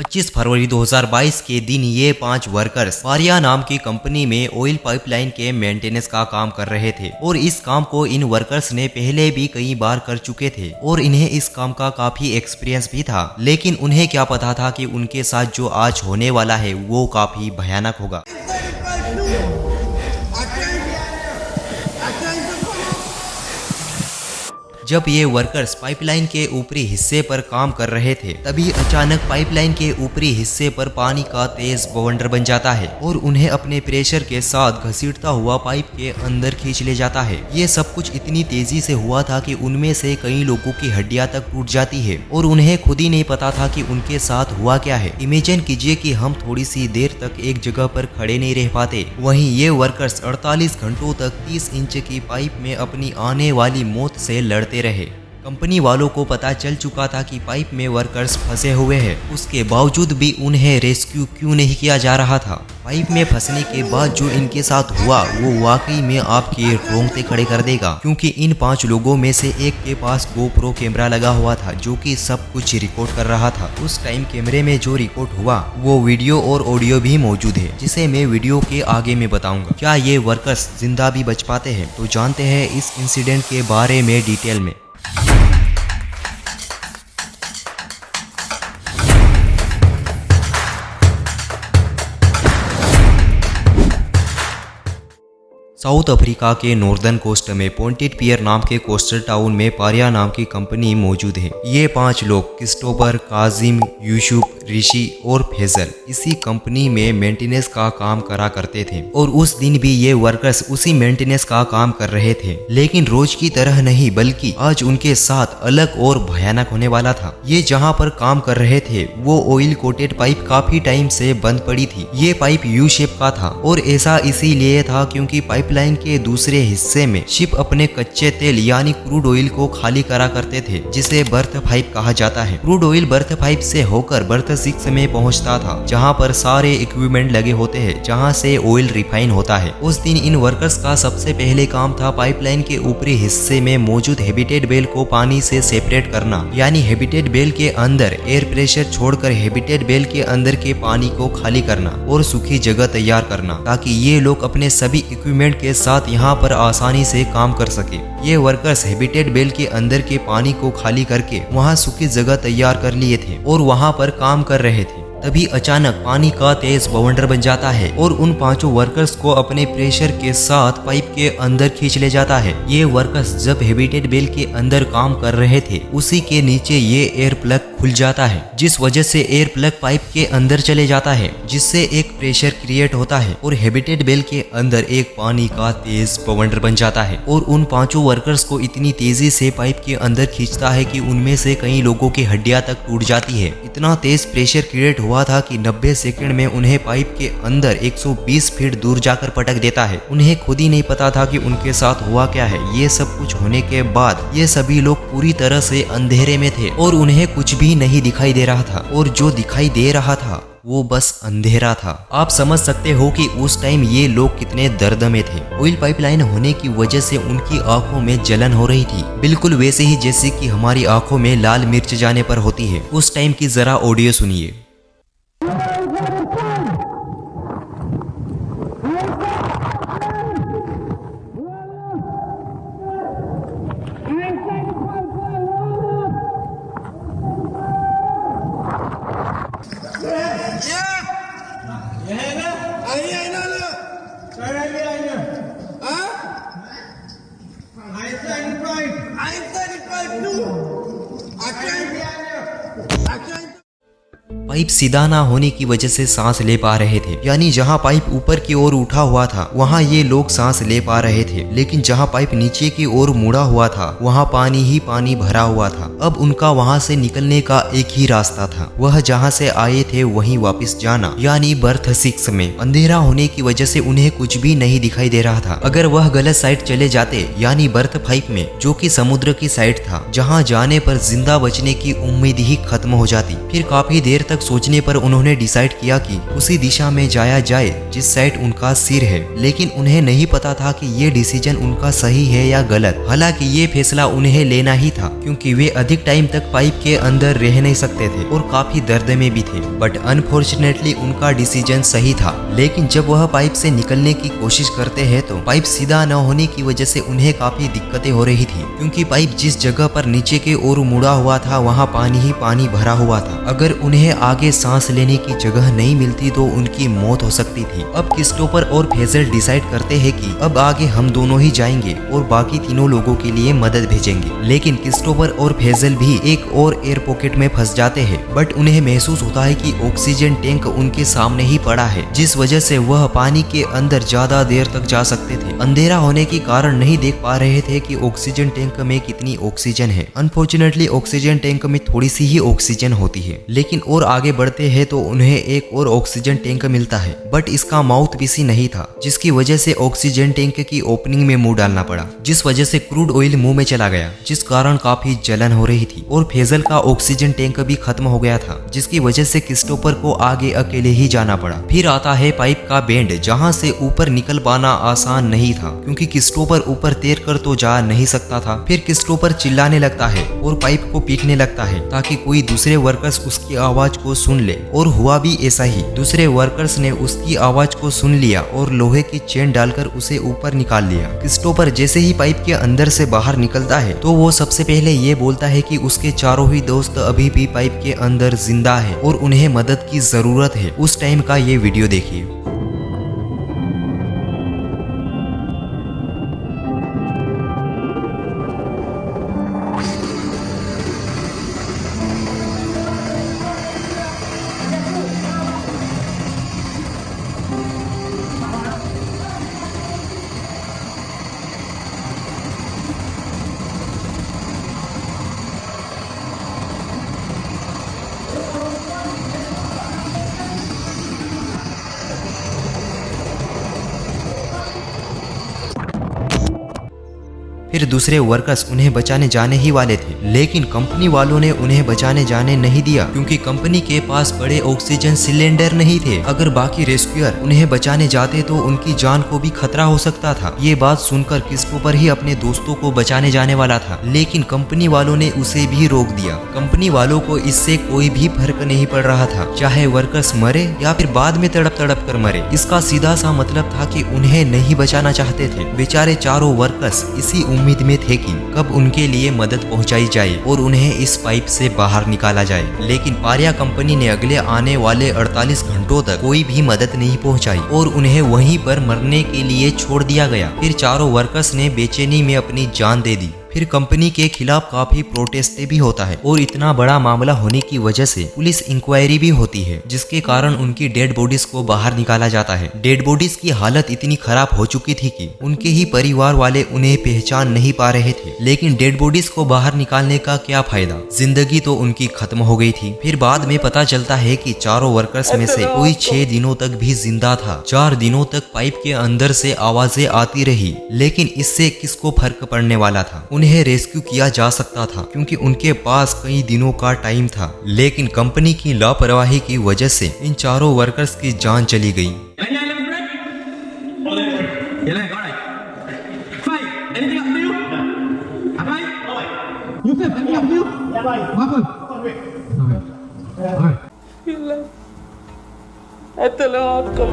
25 फरवरी 2022 के दिन ये 5 वर्कर्स पारिया नाम की कंपनी में ऑयल पाइपलाइन के मेंटेनेंस का काम कर रहे थे और इस काम को इन वर्कर्स ने पहले भी कई बार कर चुके थे और इन्हें इस काम का काफी एक्सपीरियंस भी था। लेकिन उन्हें क्या पता था कि उनके साथ जो आज होने वाला है वो काफी भयानक होगा। जब ये वर्कर्स पाइपलाइन के ऊपरी हिस्से पर काम कर रहे थे तभी अचानक पाइपलाइन के ऊपरी हिस्से पर पानी का तेज बवंडर बन जाता है और उन्हें अपने प्रेशर के साथ घसीटता हुआ पाइप के अंदर खींच ले जाता है। ये सब कुछ इतनी तेजी से हुआ था कि उनमें से कई लोगों की हड्डियां तक टूट जाती है और उन्हें खुद ही नहीं पता था कि उनके साथ हुआ क्या है। इमेजिन कीजिए कि हम थोड़ी सी देर तक एक जगह पर खड़े नहीं रह पाते, वहीं ये वर्कर्स 48 घंटों तक 30 इंच की पाइप में अपनी आने वाली मौत से लड़ते रहे। कंपनी वालों को पता चल चुका था कि पाइप में वर्कर्स फंसे हुए हैं, उसके बावजूद भी उन्हें रेस्क्यू क्यों नहीं किया जा रहा था। पाइप में फंसने के बाद जो इनके साथ हुआ वो वाकई में आपके रोंगटे खड़े कर देगा, क्योंकि इन 5 लोगों में से एक के पास GoPro कैमरा लगा हुआ था जो कि सब कुछ रिकॉर्ड कर रहा था। उस टाइम कैमरे में जो रिकॉर्ड हुआ वो वीडियो और ऑडियो भी मौजूद है, जिसे मैं वीडियो के आगे में बताऊंगा। क्या ये वर्कर्स जिंदा भी बच पाते हैं? तो जानते हैं इस इंसिडेंट के बारे में डिटेल में। साउथ अफ्रीका के नॉर्दर्न कोस्ट में पॉइंटेड पियर नाम के कोस्टल टाउन में पारिया नाम की कंपनी मौजूद है। ये 5 लोग क्रिस्टोफर, काजिम, यूसुफ, ऋषि और फैजल इसी कंपनी में मेंटेनेंस का काम करा करते थे और उस दिन भी ये वर्कर्स उसी मेंटेनेंस का काम कर रहे थे। लेकिन रोज की तरह नहीं, बल्कि आज उनके साथ अलग और भयानक होने वाला था। ये जहाँ पर काम कर रहे थे वो ऑयल कोटेड पाइप काफी टाइम से बंद पड़ी थी। ये पाइप यू शेप का था और ऐसा इसीलिए था क्योंकि पाइपलाइन के दूसरे हिस्से में शिप अपने कच्चे तेल यानी क्रूड ऑयल को खाली करा करते थे, जिसे बर्थ पाइप कहा जाता है। क्रूड ऑयल बर्थ पाइप से होकर बर्थ 6 में पहुंचता था, जहां पर सारे इक्विपमेंट लगे होते हैं, जहां से ऑयल रिफाइन होता है। उस दिन इन वर्कर्स का सबसे पहले काम था पाइपलाइन के ऊपरी हिस्से में मौजूद हैबिटेट बेल को पानी से सेपरेट करना, यानी हैबिटेट बेल के अंदर एयर प्रेशर छोड़कर हैबिटेट बेल के अंदर के पानी को खाली करना और सूखी जगह तैयार करना, ताकि ये लोग अपने सभी इक्विपमेंट के साथ यहाँ पर आसानी से काम कर सके। ये वर्कर्स हैबिटेट बेल के अंदर के पानी को खाली करके वहाँ सूखी जगह तैयार कर लिए थे और वहाँ पर काम कर रहे थे। तभी अचानक पानी का तेज बवंडर बन जाता है और उन 5 वर्कर्स को अपने प्रेशर के साथ पाइप के अंदर खींच ले जाता है। ये वर्कर्स जब हैबिटेट बेल के अंदर काम कर रहे थे उसी के नीचे ये एयर प्लग खुल जाता है, जिस वजह से एयर प्लग पाइप के अंदर चले जाता है, जिससे एक प्रेशर क्रिएट होता है और हैबिटेट बेल के अंदर एक पानी का तेज बवंडर बन जाता है और उन 5 वर्कर्स को इतनी तेजी से पाइप के अंदर खींचता है कि उनमें से कई लोगों की हड्डियां तक टूट जाती है। इतना तेज प्रेशर क्रिएट हुआ था कि 90 सेकंड में उन्हें पाइप के अंदर 120 फीट दूर जाकर पटक देता है। उन्हें खुद ही नहीं पता था कि उनके साथ हुआ क्या है। ये सब कुछ होने के बाद ये सभी लोग पूरी तरह से अंधेरे में थे और उन्हें कुछ भी नहीं दिखाई दे रहा था और जो दिखाई दे रहा था वो बस अंधेरा था। आप समझ सकते हो कि उस टाइम ये लोग कितने दर्द में थे। ऑयल पाइपलाइन होने की वजह से उनकी आंखों में जलन हो रही थी, बिल्कुल वैसे ही जैसे कि हमारी आंखों में लाल मिर्च जाने पर होती है। उस टाइम की जरा ऑडियो सुनिए। पाइप सीधा ना होने की वजह से सांस ले पा रहे थे, यानी जहां पाइप ऊपर की ओर उठा हुआ था वहां ये लोग सांस ले पा रहे थे, लेकिन जहां पाइप नीचे की ओर मुड़ा हुआ था वहां पानी ही पानी भरा हुआ था। अब उनका वहां से निकलने का एक ही रास्ता था, वह जहां से आए थे वहीं वापस जाना, यानी बर्थ 6 में। अंधेरा होने की वजह से उन्हें कुछ भी नहीं दिखाई दे रहा था। अगर वह गलत साइड चले जाते, यानी बर्थ 5 में, जो कि समुद्र की साइड था, जहाँ जाने पर जिंदा बचने की उम्मीद ही खत्म हो जाती। फिर काफी देर तक तक सोचने पर उन्होंने डिसाइड किया कि उसी दिशा में जाया जाए जिस साइड उनका सिर है। लेकिन उन्हें नहीं पता था कि ये डिसीजन उनका सही है या गलत। हालांकि ये फैसला उन्हें लेना ही था क्योंकि वे अधिक टाइम तक पाइप के अंदर रह नहीं सकते थे और काफी दर्द में भी थे। बट अनफॉर्चुनेटली उनका डिसीजन सही था। लेकिन जब वह पाइप से निकलने की कोशिश करते हैं तो पाइप सीधा न होने की वजह से उन्हें काफी दिक्कतें हो रही थी, क्योंकि पाइप जिस जगह पर नीचे के ओर मुड़ा हुआ था वहाँ पानी ही पानी भरा हुआ था। अगर उन्हें आगे सांस लेने की जगह नहीं मिलती तो उनकी मौत हो सकती थी। अब क्रिस्टोफर और फेजल डिसाइड करते हैं कि अब आगे हम दोनों ही जाएंगे और बाकी तीनों लोगों के लिए मदद भेजेंगे। लेकिन क्रिस्टोफर और फेजल भी एक और एयर पॉकेट में फंस जाते हैं। बट उन्हें महसूस होता है कि ऑक्सीजन टैंक उनके सामने ही पड़ा है, जिस वजह से वह पानी के अंदर ज्यादा देर तक जा सकते थे। अंधेरा होने के कारण नहीं देख पा रहे थे कि ऑक्सीजन टैंक में कितनी ऑक्सीजन है। अनफॉर्चुनेटली ऑक्सीजन टैंक में थोड़ी सी ही ऑक्सीजन होती है। लेकिन और आगे बढ़ते हैं तो उन्हें एक और ऑक्सीजन टैंक मिलता है, बट इसका माउथ पीस नहीं था, जिसकी वजह से ऑक्सीजन टैंक की ओपनिंग में मुंह डालना पड़ा, जिस वजह से क्रूड ऑयल मुंह में चला गया, जिस कारण काफी जलन हो रही थी। और फेजल का ऑक्सीजन टैंक भी खत्म हो गया था, जिसकी वजह से क्रिस्टोफर को आगे अकेले ही जाना पड़ा। फिर आता है पाइप का बेंड, जहाँ से ऊपर निकल पाना आसान नहीं था, क्योंकि क्रिस्टोफर ऊपर तैर कर तो जा नहीं सकता था। फिर क्रिस्टोफर चिल्लाने लगता है और पाइप को पीटने लगता है ताकि कोई दूसरे वर्कर्स उसकी आवाज को सुन ले। और हुआ भी ऐसा ही। दूसरे वर्कर्स ने उसकी आवाज को सुन लिया और लोहे की चेन डालकर उसे ऊपर निकाल लिया। क्रिस्टोफर जैसे ही पाइप के अंदर से बाहर निकलता है तो वो सबसे पहले ये बोलता है कि उसके चारों ही दोस्त अभी भी पाइप के अंदर जिंदा है और उन्हें मदद की जरूरत है। उस टाइम का ये वीडियो देखिए। फिर दूसरे वर्कर्स उन्हें बचाने जाने ही वाले थे, लेकिन कंपनी वालों ने उन्हें बचाने जाने नहीं दिया, क्योंकि कंपनी के पास बड़े ऑक्सीजन सिलेंडर नहीं थे। अगर बाकी रेस्क्यूअर उन्हें बचाने जाते तो उनकी जान को भी खतरा हो सकता था। ये बात सुनकर क्रिस्टोफर ही अपने दोस्तों को बचाने जाने वाला था, लेकिन कंपनी वालों ने उसे भी रोक दिया। कंपनी वालों को इससे कोई भी फर्क नहीं पड़ रहा था, चाहे वर्कर्स मरे या फिर बाद में तड़प तड़प कर मरे। इसका सीधा सा मतलब था कि उन्हें नहीं बचाना चाहते थे। बेचारे चारों वर्कर्स इसी उम्मीद में थे कि कब उनके लिए मदद पहुंचाई जाए और उन्हें इस पाइप से बाहर निकाला जाए। लेकिन पारिया कंपनी ने अगले आने वाले 48 घंटों तक कोई भी मदद नहीं पहुंचाई और उन्हें वहीं पर मरने के लिए छोड़ दिया गया। फिर चारों वर्कर्स ने बेचैनी में अपनी जान दे दी। फिर कंपनी के खिलाफ काफी प्रोटेस्ट भी होता है और इतना बड़ा मामला होने की वजह से पुलिस इंक्वायरी भी होती है, जिसके कारण उनकी डेड बॉडीज को बाहर निकाला जाता है। डेड बॉडीज की हालत इतनी खराब हो चुकी थी कि उनके ही परिवार वाले उन्हें पहचान नहीं पा रहे थे। लेकिन डेड बॉडीज को बाहर निकालने का क्या फायदा, जिंदगी तो उनकी खत्म हो गई थी। फिर बाद में पता चलता है कि चारों वर्कर्स में से कोई 6 दिनों तक भी जिंदा था। 4 दिनों तक पाइप के अंदर से आवाजें आती रही, लेकिन इससे किसको फर्क पड़ने वाला था। उन्हें रेस्क्यू किया जा सकता था क्योंकि उनके पास कई दिनों का टाइम था, लेकिन कंपनी की लापरवाही की वजह से इन चारों वर्कर्स की जान चली गई। Itulah aku